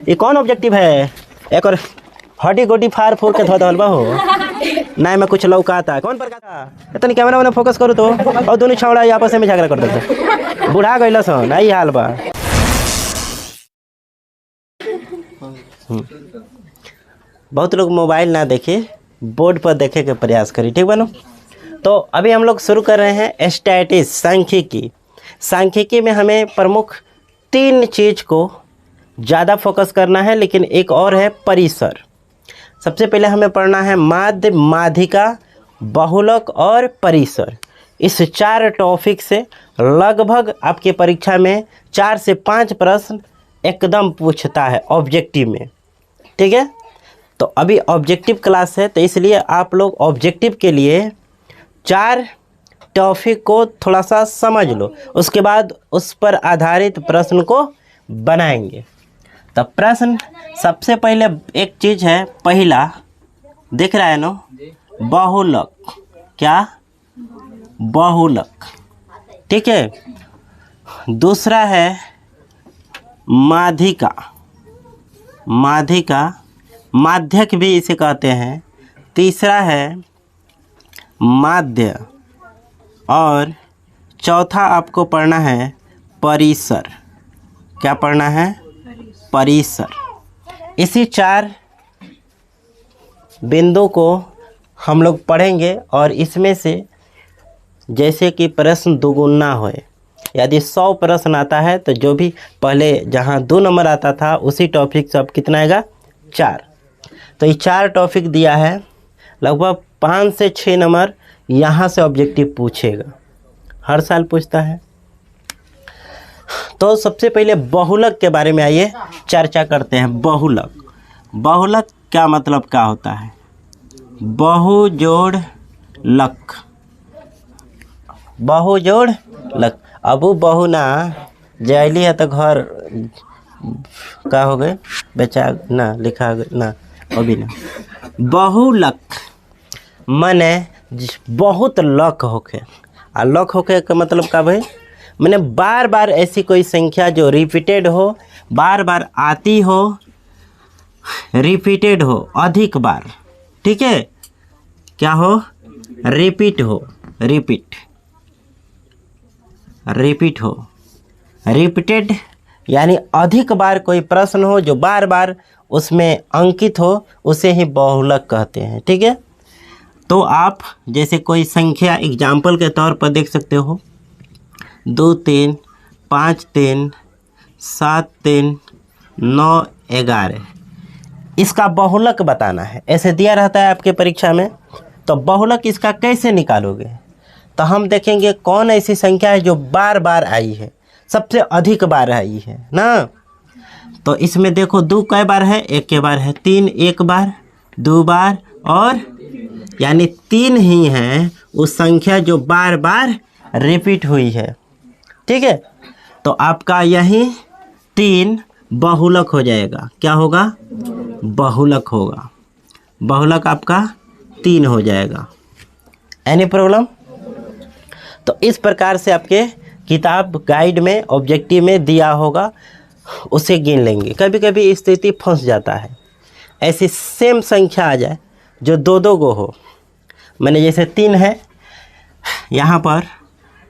ये कौन ऑब्जेक्टिव है? एक और हड्डी गोडी फाड़ फूड़ के धो दल हो ना मैं कुछ लौका था कौन प्रकार का तनी कैमरा मैंने फोकस करो तो और दोनों छौड़ा आपस में झगड़ा कर देते बुढ़ा गइल सन आई हाल बा। बहुत लोग मोबाइल ना देखे बोर्ड पर देखे के प्रयास करी, ठीक बनो। तो अभी हम लोग शुरू कर रहे हैं स्टैटिस सांख्यिकी। सांख्यिकी में हमें प्रमुख 3 चीज़ को ज़्यादा फोकस करना है, लेकिन एक और है परिसर। सबसे पहले हमें पढ़ना है माध्य, माध्यिका, बहुलक और परिसर। इस 4 टॉपिक से लगभग आपके परीक्षा में 4 से 5 प्रश्न एकदम पूछता है ऑब्जेक्टिव में, ठीक है। तो अभी ऑब्जेक्टिव क्लास है, तो इसलिए आप लोग ऑब्जेक्टिव के लिए 4 टॉपिक को थोड़ा सा समझ लो, उसके बाद उस पर आधारित प्रश्न को बनाएंगे। तो प्रश्न सबसे पहले एक चीज़ है, पहला दिख रहा है ना, बहुलक। क्या? बहुलक, ठीक है। दूसरा है माध्यिका, माध्यिका माध्यक भी इसे कहते हैं। तीसरा है माध्य और चौथा आपको पढ़ना है परिसर। क्या पढ़ना है? परिसर। इसी 4 बिंदु को हम लोग पढ़ेंगे और इसमें से जैसे कि प्रश्न दुगुना होए, यदि 100 प्रश्न आता है तो जो भी पहले जहां 2 नंबर आता था उसी टॉपिक से अब कितना आएगा? 4। तो ये 4 टॉपिक दिया है, लगभग 5 से 6 नंबर यहाँ से ऑब्जेक्टिव पूछेगा, हर साल पूछता है। तो सबसे पहले बहुलक के बारे में आइए चर्चा करते हैं। बहुलक, बहुलक क्या मतलब क्या होता है? बहु जोड़ लक, बहु जोड़ लक। अबू बहु ना जैली है तो घर का हो गए बेचा ना, लिखा ना अभी ना। बहुलक मने बहुत लक होके, आ लक होके का मतलब का भाई, मैंने बार बार ऐसी कोई संख्या जो रिपीटेड हो, बार बार आती हो, रिपीटेड हो अधिक बार, ठीक है। क्या हो? रिपीट हो, रिपीट, रिपीट हो, रिपीटेड यानी अधिक बार कोई प्रश्न हो जो बार बार उसमें अंकित हो, उसे ही बहुलक कहते हैं, ठीक है। तो आप जैसे कोई संख्या एग्जाम्पल के तौर पर देख सकते हो, 2 3 5 3 7 3 9 11, इसका बहुलक बताना है, ऐसे दिया रहता है आपके परीक्षा में। तो बहुलक इसका कैसे निकालोगे? तो हम देखेंगे कौन ऐसी संख्या है जो बार बार आई है, सबसे अधिक बार आई है ना। तो इसमें देखो 2 कई बार है? 1 के बार है। 3 1 बार, 2 बार, और यानी 3 ही है उस संख्या जो बार बार रिपीट हुई है, ठीक है। तो आपका यही 3 बहुलक हो जाएगा। क्या होगा? बहुलक होगा। बहुलक आपका 3 हो जाएगा। Any problem? तो इस प्रकार से आपके किताब गाइड में ऑब्जेक्टिव में दिया होगा, उसे गिन लेंगे। कभी कभी स्थिति फंस जाता है, ऐसी सेम संख्या आ जाए जो 2 गो हो, मैंने जैसे 3 है, यहाँ पर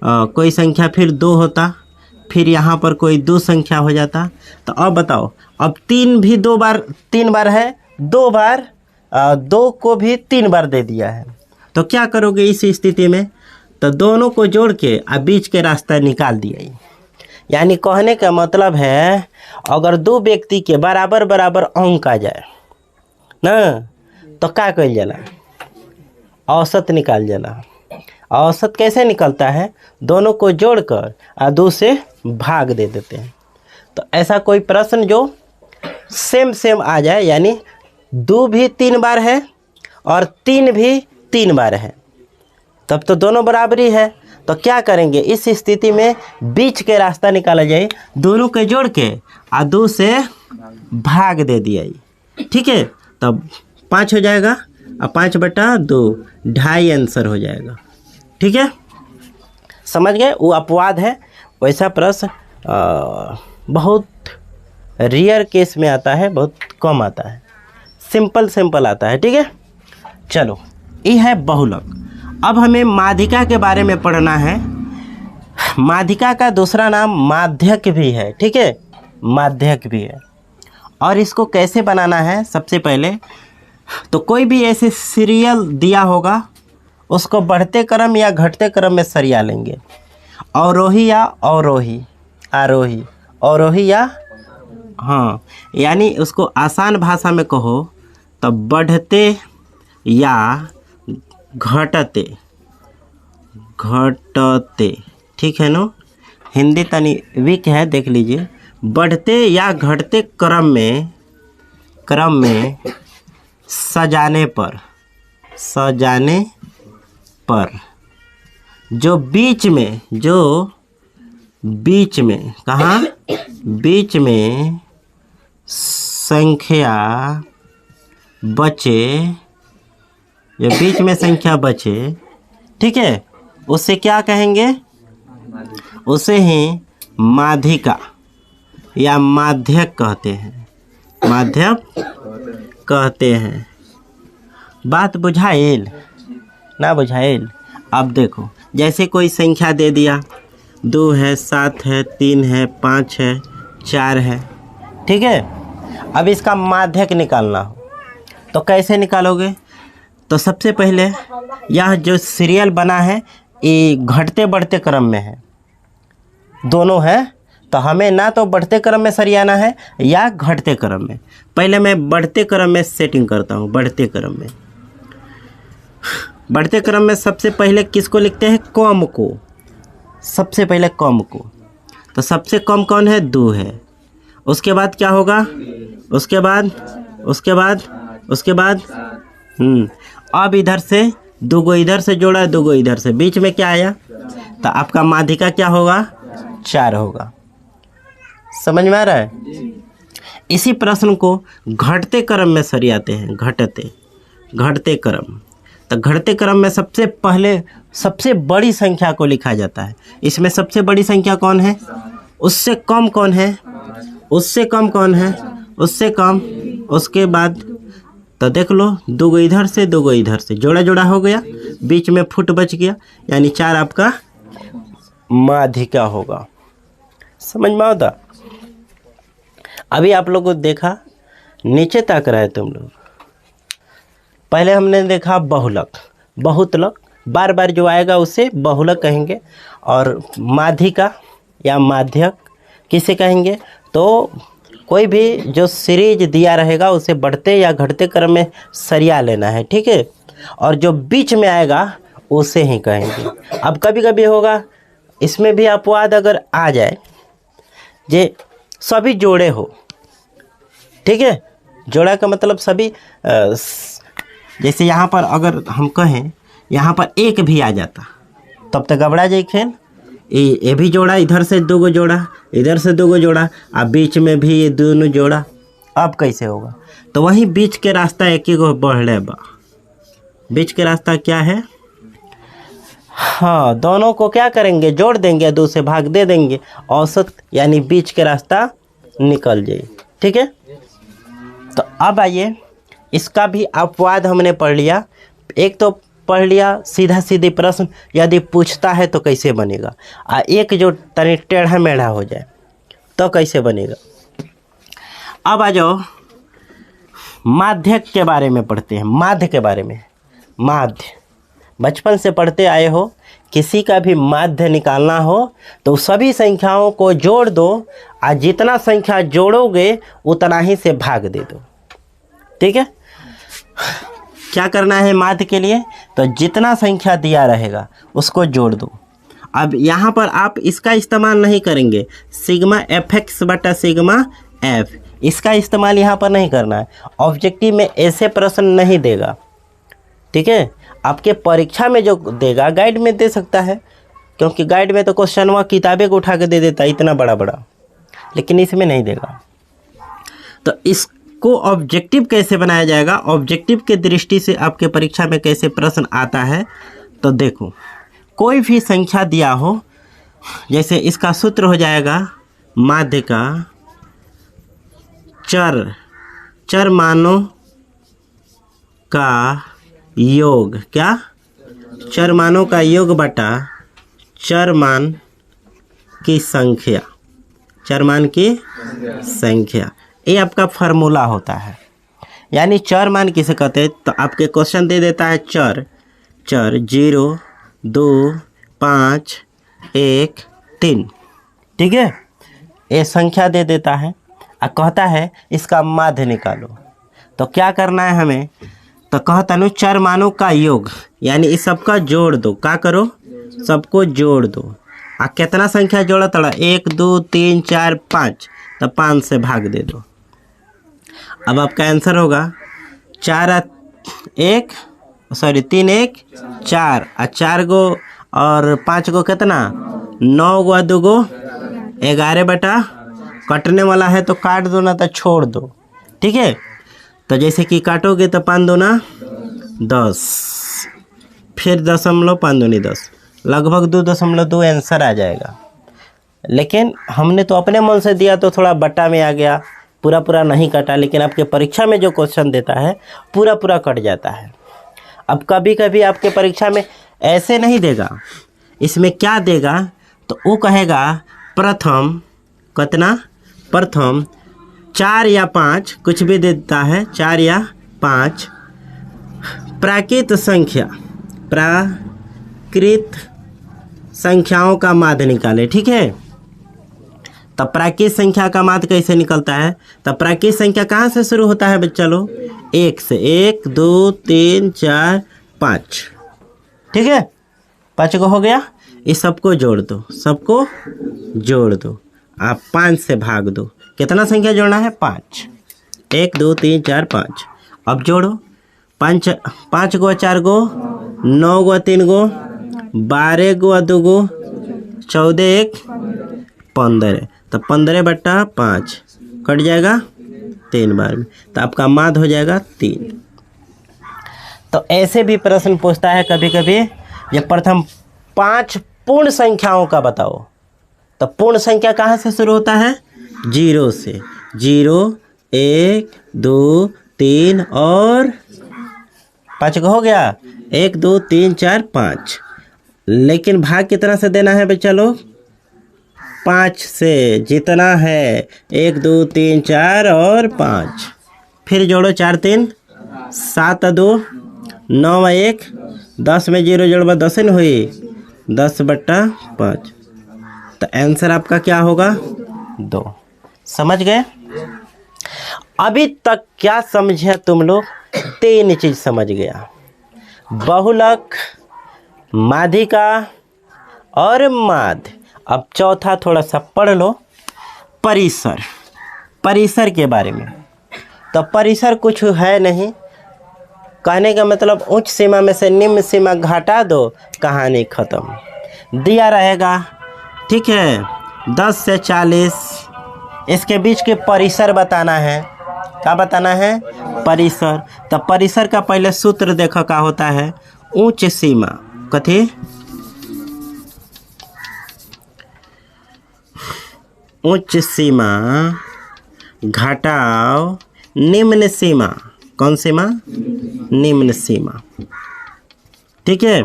कोई संख्या फिर 2 होता, फिर यहाँ पर कोई 2 संख्या हो जाता। तो अब बताओ, अब 3 भी 2 बार, 3 बार है, 2 बार 2 को भी 3 बार दे दिया है, तो क्या करोगे इस स्थिति में? तो दोनों को जोड़ के बीच के रास्ता निकाल दिया। यानी कहने का मतलब है, अगर 2 व्यक्ति के बराबर बराबर अंक आ जाए ना, तो क्या कइल जाला? औसत निकाल जाला। औसत कैसे निकलता है? दोनों को जोड़कर 2 से भाग दे देते हैं। तो ऐसा कोई प्रश्न जो सेम सेम आ जाए, यानी 2 भी 3 बार है और 3 भी 3 बार है, तब तो दोनों बराबरी है। तो क्या करेंगे इस स्थिति में? बीच के रास्ता निकाला जाए, दोनों के जोड़ के 2 से भाग दे दिया, ठीक है। तब 5 हो जाएगा, 5/2 2.5 आंसर हो जाएगा, ठीक है। समझ गए? वो अपवाद है, वैसा प्रश्न बहुत रियर केस में आता है, बहुत कम आता है, सिंपल आता है। ठीक है, चलो ये है बहुलक। अब हमें माध्यिका के बारे में पढ़ना है। माध्यिका का दूसरा नाम माध्यक भी है। ठीक है, माध्यक भी है। और इसको कैसे बनाना है, सबसे पहले तो कोई भी ऐसे सीरियल दिया होगा उसको बढ़ते क्रम या घटते क्रम में सरिया लेंगे। अवरोही या अवरोही, आरोही, अवरोही या, हाँ, यानी उसको आसान भाषा में कहो तो बढ़ते या घटते, घटते। ठीक है नो, हिंदी तनी वीक है, देख लीजिए। बढ़ते या घटते क्रम में सजाने पर जो बीच में कहाँ, बीच में संख्या बचे, जो बीच में संख्या बचे, ठीक है, उसे क्या कहेंगे, उसे ही माध्यिका या माध्यक कहते हैं, माध्यक कहते हैं। बात बुझाइल ना बुझाइल? अब देखो, जैसे कोई संख्या दे दिया, 2 है, 7 है, 3 है, 5 है, 4 है। ठीक है, अब इसका माध्यक निकालना हो तो कैसे निकालोगे? तो सबसे पहले यह जो सीरियल बना है ये घटते बढ़ते क्रम में है, दोनों है, तो हमें ना तो बढ़ते क्रम में सरियाना है या घटते क्रम में। पहले मैं बढ़ते क्रम में सेटिंग करता हूँ। बढ़ते क्रम में सबसे पहले किसको लिखते हैं, कम को, सबसे पहले कम को। तो सबसे कम कौन है, 2 है। उसके बाद क्या होगा, उसके बाद अब इधर से 2 गो इधर से जोड़ा, 2 गो इधर से, बीच में क्या आया, तो आपका माध्यिका क्या होगा, 4 होगा। समझ में आ रहा है? इसी प्रश्न को घटते क्रम में सरियाते हैं, घटते क्रम। तो घटते क्रम में सबसे पहले सबसे बड़ी संख्या को लिखा जाता है। इसमें सबसे बड़ी संख्या कौन है, उससे कम कौन है, उससे कम कौन है, उससे कम। उसके बाद तो देख लो, 2 गो इधर से, 2 गो इधर से, जोड़ा जोड़ा हो गया, बीच में फुट बच गया, यानी 4 आपका माध्यिका होगा। समझ में आता? अभी आप लोगों को देखा, नीचे तक रहे तुम लोग। पहले हमने देखा बहुलक, बहुतलक, बार बार जो आएगा उसे बहुलक कहेंगे। और माध्यिका या माध्यक किसे कहेंगे, तो कोई भी जो सीरीज दिया रहेगा उसे बढ़ते या घटते क्रम में सरिया लेना है। ठीक है, और जो बीच में आएगा उसे ही कहेंगे। अब कभी कभी होगा इसमें भी अपवाद अगर आ जाए, जे सभी जोड़े हो, ठीक है, जोड़ा का मतलब सभी, जैसे यहाँ पर अगर हम कहें यहाँ पर 1 भी आ जाता तब तक गबड़ा जाए खेल। ये भी जोड़ा, इधर से 2 गो जोड़ा, इधर से 2 गो जोड़ा, अब बीच में भी ये दोनों जोड़ा, अब कैसे होगा? तो वही बीच के रास्ता एक ही गो बढ़ रहे बा। बीच के रास्ता क्या है, हाँ, दोनों को क्या करेंगे, जोड़ देंगे, 2 से भाग दे देंगे, औसत यानी बीच के रास्ता निकल जाए। ठीक है, तो अब आइए, इसका भी अपवाद हमने पढ़ लिया। एक तो पढ़ लिया सीधा सीधी प्रश्न यदि पूछता है तो कैसे बनेगा, एक जो तनी टेढ़ा मेढ़ा हो जाए तो कैसे बनेगा। अब आ जाओ माध्यक के बारे में पढ़ते हैं। माध्य के बारे में, माध्य बचपन से पढ़ते आए हो, किसी का भी माध्य निकालना हो तो सभी संख्याओं को जोड़ दो और जितना संख्या जोड़ोगे उतना ही से भाग दे दो। ठीक है, क्या करना है माध्य के लिए, तो जितना संख्या दिया रहेगा उसको जोड़ दो। अब यहाँ पर आप इसका इस्तेमाल नहीं करेंगे, सिग्मा fx बटा सिग्मा f, इसका इस्तेमाल यहाँ पर नहीं करना है। ऑब्जेक्टिव में ऐसे प्रश्न नहीं देगा। ठीक है, आपके परीक्षा में जो देगा गाइड में दे सकता है, क्योंकि गाइड में तो क्वेश्चन किताबें को उठा के दे देता है इतना बड़ा बड़ा, लेकिन इसमें नहीं देगा। तो इसको ऑब्जेक्टिव कैसे बनाया जाएगा, ऑब्जेक्टिव के दृष्टि से आपके परीक्षा में कैसे प्रश्न आता है, तो देखो कोई भी संख्या दिया हो, जैसे इसका सूत्र हो जाएगा माध्य का चर मानों का योग, क्या? चर मानों का योग बटा चर मान की संख्या, चर मान की संख्या, ये आपका फार्मूला होता है। यानी चर मान किसे कहते हैं? तो आपके क्वेश्चन दे देता है चर 0, 2, 5, 1, 3, ठीक है, ये संख्या दे देता है और कहता है इसका माध्य निकालो। तो क्या करना है हमें? तो कहता है चर मानों का योग, यानी इस सबका जोड़ दो। क्या करो? सबको जोड़ दो। आ कितना संख्या जोड़ा तड़ा? 1, 2, 3, 4, 5, तो 5 से भाग दे दो। अब आपका आंसर होगा 3 1 4 और 4 गो और 5 गो कितना? 9 गो 2 गो 11 बटा, कटने वाला है तो काट दो ना तो छोड़ दो, ठीक है। तो जैसे कि काटोगे तो 5 दूना 10, फिर 5 दूनी 10, लगभग 2.2 आंसर आ जाएगा। लेकिन हमने तो अपने मन से दिया तो थोड़ा बट्टा में आ गया, पूरा नहीं कटा। लेकिन आपके परीक्षा में जो क्वेश्चन देता है पूरा कट जाता है। अब कभी कभी आपके परीक्षा में ऐसे नहीं देगा, इसमें क्या देगा? तो वो कहेगा प्रथम, कितना? प्रथम 4 या 5, कुछ भी देता है, 4 या 5 प्राकृत संख्याओं का माध्य निकाले, ठीक है। तब प्राकृत संख्या का माध्य कैसे निकलता है? तब प्राकृत संख्या कहाँ से शुरू होता है बच्चा लोग? 1 से। 1, 2, 3, 4, 5, ठीक है। 5 को हो गया। इस सबको जोड़ दो, सबको जोड़ दो, आप 5 से भाग दो। कितना संख्या जोड़ना है? 5। 1, 2, 3, 4, 5। अब जोड़ो, 5 गो 4 गो, 9 गो 3 गो, 12 गो 2 गो, 14 1 15, तो 15 बटा 5 कट जाएगा 3 बार में, तो आपका माध्य हो जाएगा 3। तो ऐसे भी प्रश्न पूछता है कभी कभी, ये प्रथम 5 पूर्ण संख्याओं का बताओ। तो पूर्ण संख्या कहाँ से शुरू होता है? 0 से। 0, 1, 2, 3 और 5 को हो गया। 1, 2, 3, 4, 5। लेकिन भाग कितना से देना है बच्चा लोग? 5 से। जितना है 1, 2, 3, 4 और 5, फिर जोड़ो 4 3 7 2 9 1 10 में 0 जोड़वा 10 न हुई, 10 बट्टा 5। तो आंसर आपका क्या होगा? 2। समझ गए? अभी तक क्या समझे तुम लोग? 3 चीज समझ गया, बहुलक, माध्यिका और माध्य। अब चौथा थोड़ा सा पढ़ लो, परिसर के बारे में। तो परिसर कुछ है नहीं, कहने का मतलब उच्च सीमा में से निम्न सीमा घटा दो, कहानी खत्म। दिया रहेगा, ठीक है, 10 से 40, इसके बीच के परिसर बताना है। क्या बताना है? परिसर। तो परिसर का पहले सूत्र देखो क्या होता है? उच्च सीमा, कथी? उच्च सीमा घटाओ निम्न सीमा। कौन सीमा? निम्न सीमा, ठीक है।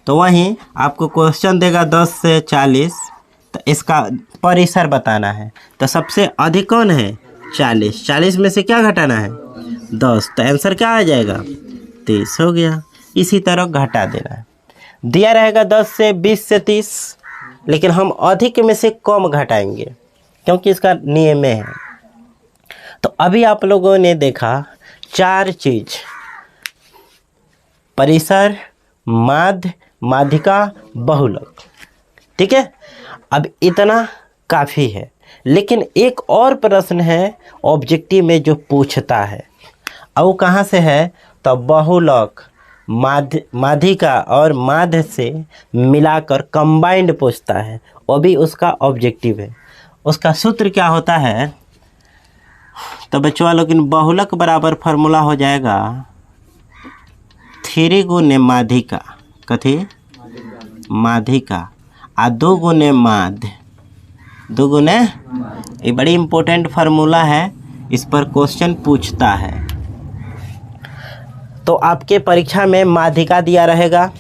तो वहीं आपको क्वेश्चन देगा 10 से 40, तो इसका परिसर बताना है। तो सबसे अधिक कौन है? 40। 40 में से क्या घटाना है? 10। तो आंसर क्या आ जाएगा? 30 हो गया। इसी तरह घटा देना है। दिया रहेगा 10 से 20 से 30, लेकिन हम अधिक में से कम घटाएंगे क्योंकि इसका नियम है। तो अभी आप लोगों ने देखा 4 चीज, परिसर, माध्य, माध्यिका, बहुलक, ठीक है। अब इतना काफ़ी है। लेकिन एक और प्रश्न है ऑब्जेक्टिव में जो पूछता है, और वो कहाँ से है? तो बहुलक, माध्यिका और माध्य से मिलाकर कंबाइंड पूछता है, वो भी उसका ऑब्जेक्टिव है। उसका सूत्र क्या होता है? तो बच्चों लेकिन बहुलक बराबर फार्मूला हो जाएगा 3 गुने माध्यिका, कथी? माध्यिका, आ 2 गुने माध्य, 2 गुने, ये बड़ी इम्पोर्टेंट फार्मूला है, इस पर क्वेश्चन पूछता है। तो आपके परीक्षा में माध्यिका दिया रहेगा,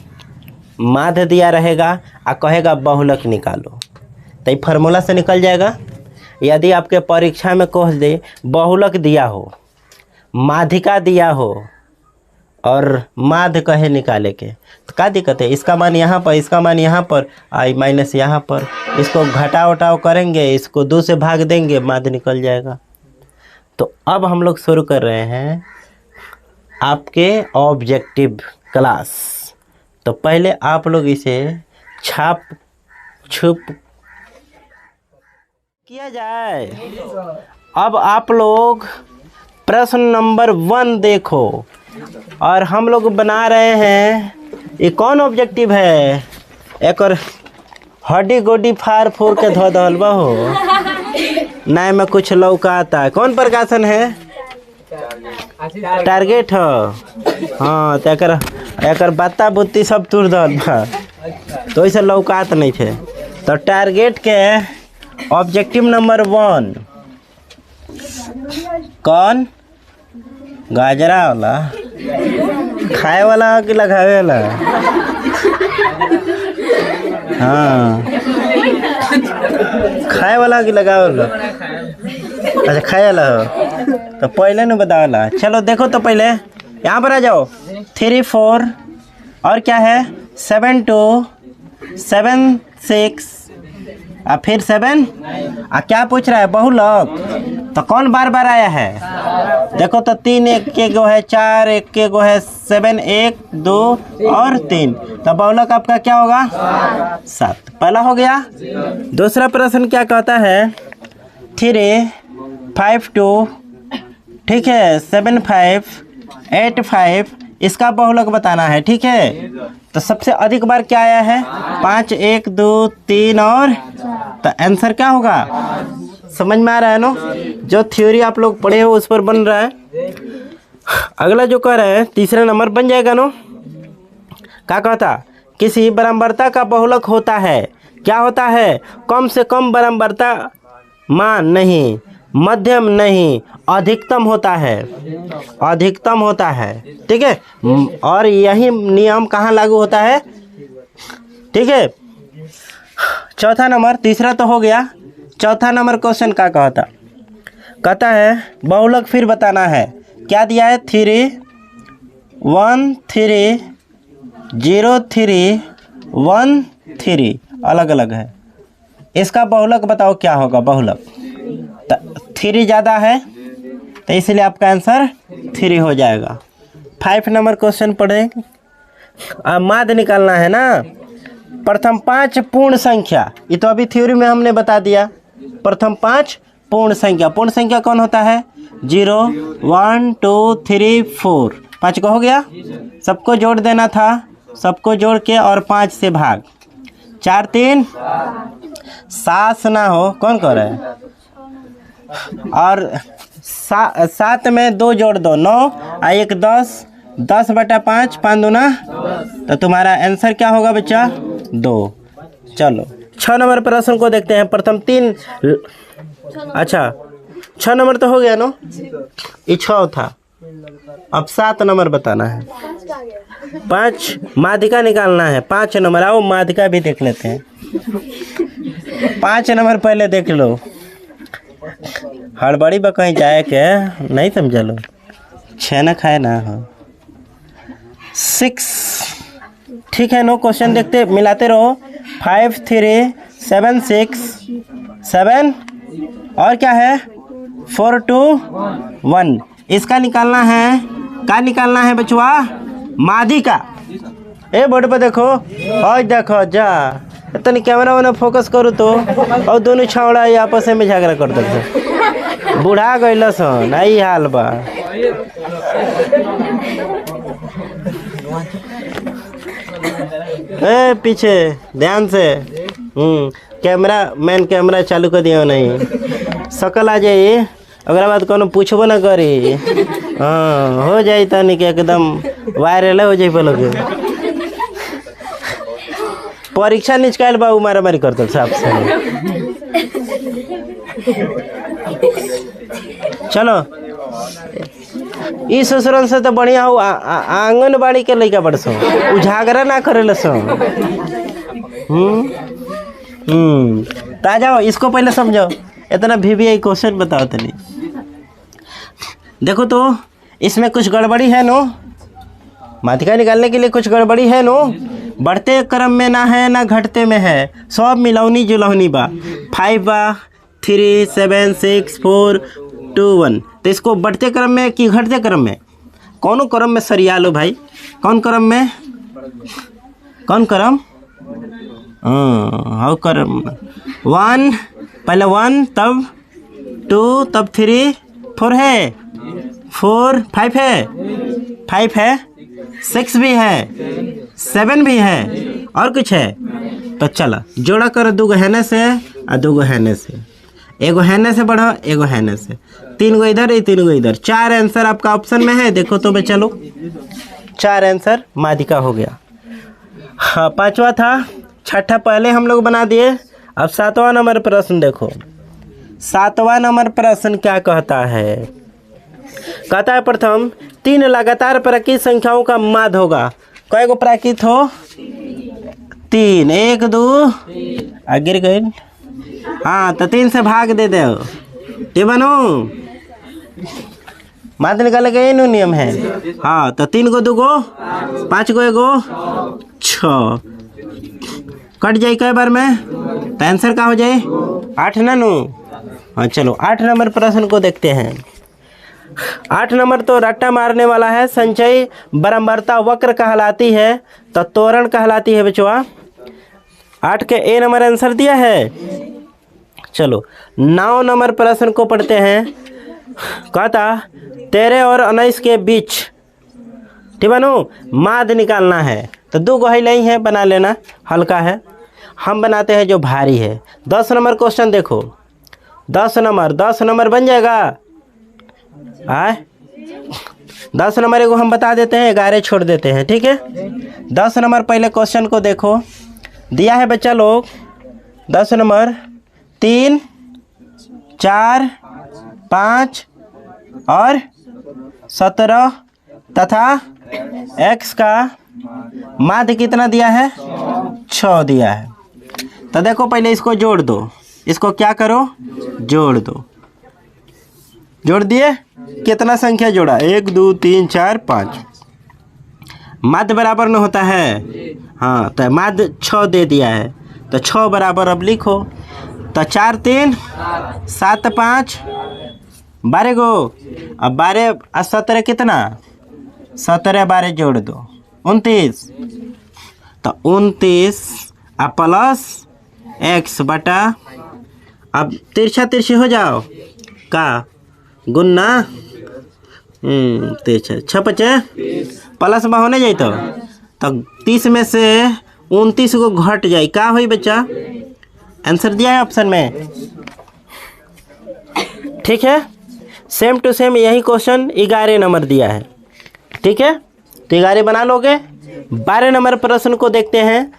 माध्य दिया रहेगा और कहेगा बहुलक निकालो, तो ये फार्मूला से निकल जाएगा। यदि आपके परीक्षा में कह दे बहुलक दिया हो, माध्यिका दिया हो और माध्य कहे निकाले के, तो क्या दिक्कत है? इसका मान यहाँ पर, इसका मान यहाँ पर, आई माइनस यहाँ पर, इसको घटाव उठाव करेंगे, इसको 2 से भाग देंगे, माध्य निकल जाएगा। तो अब हम लोग शुरू कर रहे हैं आपके ऑब्जेक्टिव क्लास। तो पहले आप लोग इसे छाप छुप किया जाए। अब आप लोग प्रश्न नंबर 1 देखो, और हम लोग बना रहे हैं, ये कौन ऑब्जेक्टिव है? एक और हड्डी गोडी फार फूर के धो दल बहो नए में कुछ लौका आता है। कौन प्रकाशन है? टारगेट हो। हाँ, तो एक बत्ता बुत्ती सब तुर दल बा, तो ऐसे लौकात नहीं थे। तो टारगेट के ऑब्जेक्टिव नंबर 1 कौन? गाजरा वाला, खाए वाला कि लगावे वाला? हाँ, खाए वाला कि लगावे वाला? अच्छा, खाए वाला हो तो पहले न बतावला। चलो देखो, तो पहले यहाँ पर आ जाओ। 3 4 और क्या है? 7 2 7 6 और फिर 7। क्या पूछ रहा है? बहुलक। तो कौन बार बार आया है? देखो तो 3 1 के गो है, 4 1 के गो है, 7 1 2 और 3। तो बहुलक आपका क्या होगा? 7। पहला हो गया। दूसरा प्रश्न क्या कहता है? 3 5 2, ठीक है, 7 5 8 5, इसका बहुलक बताना है, ठीक है। तो सबसे अधिक बार क्या आया है? 5 1 2 3 और, तो आंसर क्या होगा? समझ में आ रहा है ना? जो थ्योरी आप लोग पढ़े हो उस पर बन रहा है। अगला जो कह रहे हैं, तीसरा नंबर बन जाएगा ना? क्या कहता? किसी बराबरता का बहुलक होता है, क्या होता है? कम से कम बराबरता मान नहीं, मध्यम नहीं, अधिकतम होता है, अधिकतम होता है, ठीक है। और यही नियम कहाँ लागू होता है? ठीक है। चौथा नंबर, तीसरा तो हो गया। चौथा नंबर क्वेश्चन क्या कहता? कहता है बहुलक फिर बताना है। क्या दिया है? 3 1 3 0 3 1 3, अलग अलग है। इसका बहुलक बताओ क्या होगा? बहुलक 3 ज़्यादा है, तो इसलिए आपका आंसर 3 हो जाएगा। 5 नंबर क्वेश्चन पढ़ेंगे। अब माध्य निकालना है ना। प्रथम 5 पूर्ण संख्या, ये तो अभी थ्योरी में हमने बता दिया। प्रथम 5 पूर्ण संख्या, पूर्ण संख्या कौन होता है? 0 1 2 3 4, 5 का हो गया। सबको जोड़ देना था, सबको जोड़ के और 5 से भाग। 4 3 7 ना हो, कौन कह रहा है? और 7 में 2 जोड़ दो, 9 और 1 10, 10/5, 5 दूना, तो तुम्हारा आंसर क्या होगा बच्चा? 2। चलो 6 नंबर प्रश्न को देखते हैं। प्रथम 3, अच्छा 6 नंबर तो हो गया ना, ये 6 था। अब 7 नंबर बताना है। 5 माध्यिका निकालना है। 5 नंबर, आओ माध्यिका भी देख लेते हैं। 5 नंबर पहले देख लो, हड़बड़ी बा कहीं जाए के नहीं समझ लो, छेना खाए ना हो। 6, ठीक है नो। क्वेश्चन देखते मिलाते रहो। 5 3 7 6 7 और क्या है? 4 2 1, इसका निकालना है। क्या निकालना है बचवा? माध्यिका। ए बोर्ड पे देखो, और देखो जा तनी कैमरा वाला फोकस करो तो, और दोनों छावड़ा आपस में झगड़ा कर देते। बूढ़ा गइल सन, आई हाल बा। ए पीछे ध्यान से, कैमरा मैन कैमरा चालू कर दिया नहीं, सकल आ जाए, अगर बात कोनो पूछबो ना करी। हाँ हो जाए तनी के एकदम वायरल हो जाए। बोलोगे परीक्षा निचकाल बाबू मारा मारी करते साहब से। चलो ई ससुरन से तो बढ़िया हो आंगनबाड़ी के लड़का बड़ सो उजागरा ना करे लसो। तो आ जाओ इसको पहले समझो, इतना VBI क्वेश्चन बताओ तनी। देखो तो इसमें कुछ गड़बड़ी है नो, माध्यिका निकालने के लिए कुछ गड़बड़ी है नो। बढ़ते क्रम में ना है ना घटते में है, सब मिलौनी जुलौनी बा। 5 बा 3 7 6 4 2 1। तो इसको बढ़ते क्रम में कि घटते क्रम में, कौन क्रम में सरिया लो भाई। कौन क्रम में, कौन क्रम, हाँ क्रम 1 पहले 1 तब 2 तब 3 4 है 4 5 है 5 है 6 भी है 7 भी है और कुछ है। तो चला जोड़ा करो, 2 हैने से और 2 हैने से, एगो हैने से बढ़ो एगो हैने से, 3 गो इधर 3 गो इधर। 4 आंसर आपका ऑप्शन में है, देखो तो मैं चलो 4 आंसर माध्यिका हो गया। हाँ 5वां था, 6ठा पहले हम लोग बना दिए। अब 7वां नंबर प्रश्न देखो। 7वां नंबर प्रश्न क्या कहता है, कहता है प्रथम 3 लगातार प्राकृत संख्याओं का माध्य होगा। कई गो प्राकृत हो, 3 1 2 गिर गए। हाँ तो 3 से भाग दे दो, ये बनो माध्य निकाले गए नो नियम है। हाँ तो 3 गो 2 गो 5 गो 1 गो 6 कट जाए कई बार में, तो आंसर क्या हो जाए 8 ना नो। हाँ चलो 8 नंबर प्रश्न को देखते हैं। 8 नंबर तो रट्टा मारने वाला है। संचयी बारंबारता वक्र कहलाती है तो त्वरण कहलाती है बचवा। 8 के ए नंबर आंसर दिया है। चलो 9 नंबर प्रश्न को पढ़ते हैं। कहता 13 और 19 के बीच, ठीक है नो, माध्य निकालना है। तो 2 गो ही है, बना लेना, हल्का है। हम बनाते हैं जो भारी है। 10 नंबर क्वेश्चन देखो, 10 नंबर बन जाएगा। 10 नंबर एगो हम बता देते हैं, 11 छोड़ देते हैं, ठीक है। 10 नंबर पहले क्वेश्चन को देखो, दिया है बच्चा लोग 10 नंबर 3 4 5 और 17 तथा x का माध्य कितना दिया है 6 दिया है। तो देखो पहले इसको जोड़ दो, इसको क्या करो जोड़ दो। जोड़ दिए, कितना संख्या जोड़ा 1 2 3 4 5, माध्य बराबर न होता है। हाँ तो माध्य 6 दे दिया है, तो 6 बराबर अब लिखो। तो 4 3 7 5 12 गो, अब 12 और 17 कितना 17 12 जोड़ दो 29। तो 29 प्लस x बटा, अब तिरछा तिरछी हो जाओ का गुन्ना, तिरछा 6 5 प्लस में होने जाए तो 30 में से 29 को घट जाए, का हुई बच्चा आंसर दिया है ऑप्शन में, ठीक है। सेम टू सेम यही क्वेश्चन 11 नंबर दिया है, ठीक है। तो 11 बना लोगे। 12 नंबर प्रश्न को देखते हैं।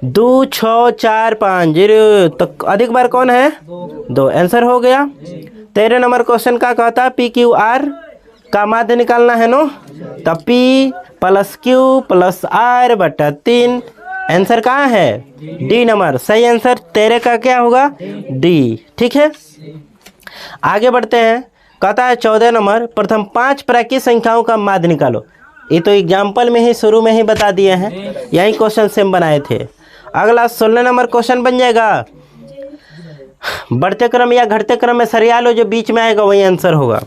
2 6 4 5 0, तो अधिक बार कौन है 2, आंसर हो गया। 13 नंबर क्वेश्चन का कहता है PQR का माध्य निकालना है नो, तो P plus Q plus R बटा 3, आंसर कहाँ है D नंबर, सही आंसर 13 का क्या होगा D, ठीक है। आगे बढ़ते हैं। कहता है 14 नंबर प्रथम 5 प्राकृत संख्याओं का माध्य निकालो। ये तो एग्जाम्पल में ही शुरू में ही बता दिए हैं, यही क्वेश्चन सेम बनाए थे। अगला 16 नंबर क्वेश्चन बन जाएगा, बढ़ते क्रम या घटते क्रम में सरिया लो, जो बीच में आएगा वही आंसर होगा,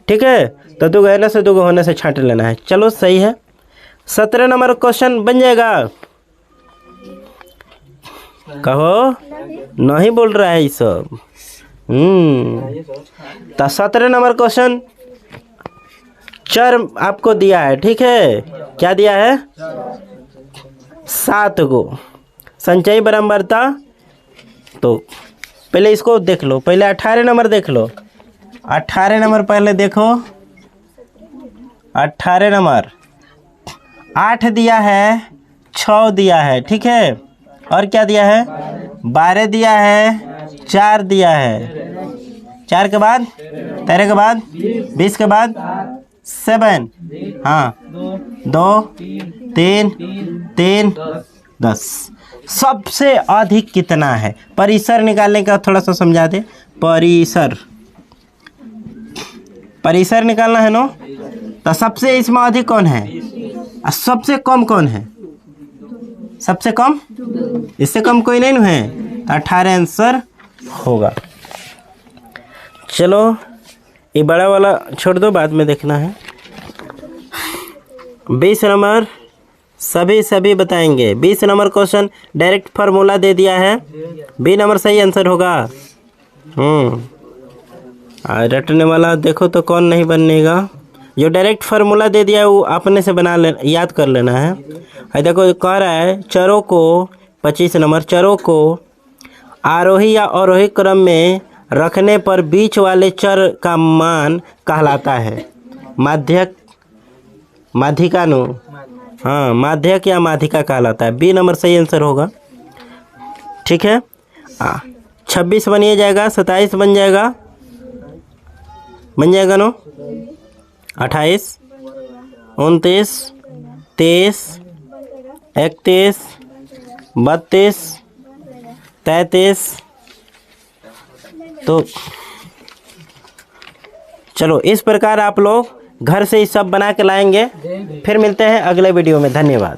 ठीक है। तो 2 होने से 2 होने से छांट लेना है, चलो सही है। 17 नंबर क्वेश्चन बन जाएगा, कहो नहीं बोल रहा है ये सब। तो 17 नंबर क्वेश्चन चर आपको दिया है, ठीक है। क्या दिया है 7 गो संचयी बारंबारता। तो पहले इसको देख लो, पहले 18 नंबर देख लो। 18 नंबर पहले देखो, 18 नंबर 8 दिया है 6 दिया है, ठीक है। और क्या दिया है 12 दिया है 4 दिया है, 4 के बाद 13 के बाद 20 के बाद 7, हाँ 2 3 3 10। सबसे अधिक कितना है? परिसर निकालने का थोड़ा सा समझा दे। परिसर निकालना है नो। तो सबसे इसमें अधिक कौन है और सबसे कम कौन है? सबसे कम, इससे कम कोई नहीं है। 18 आंसर होगा। चलो ये बड़ा वाला छोड़ दो, बाद में देखना है। 20 नंबर सभी बताएंगे। 20 नंबर क्वेश्चन डायरेक्ट फार्मूला दे दिया है। बी नंबर सही आंसर होगा। रटने वाला देखो तो कौन नहीं बनेगा। जो डायरेक्ट फार्मूला दे दिया है वो अपने से बना ले, याद कर लेना है। देखो कह रहा है चरों को, 25 नंबर, चरों को आरोही या अवरोही क्रम में रखने पर बीच वाले चर का मान कहलाता है माध्यक, माध्यिका नु, हाँ माध्यक या माध्यिका कहलाता है। बी नंबर सही आंसर होगा। ठीक है, 26 बनिए जाएगा, 27 बन जाएगा नो, 28 29 30 31 32 33। तो चलो इस प्रकार आप लोग घर से ही सब बना के लाएंगे। फिर मिलते हैं अगले वीडियो में। धन्यवाद।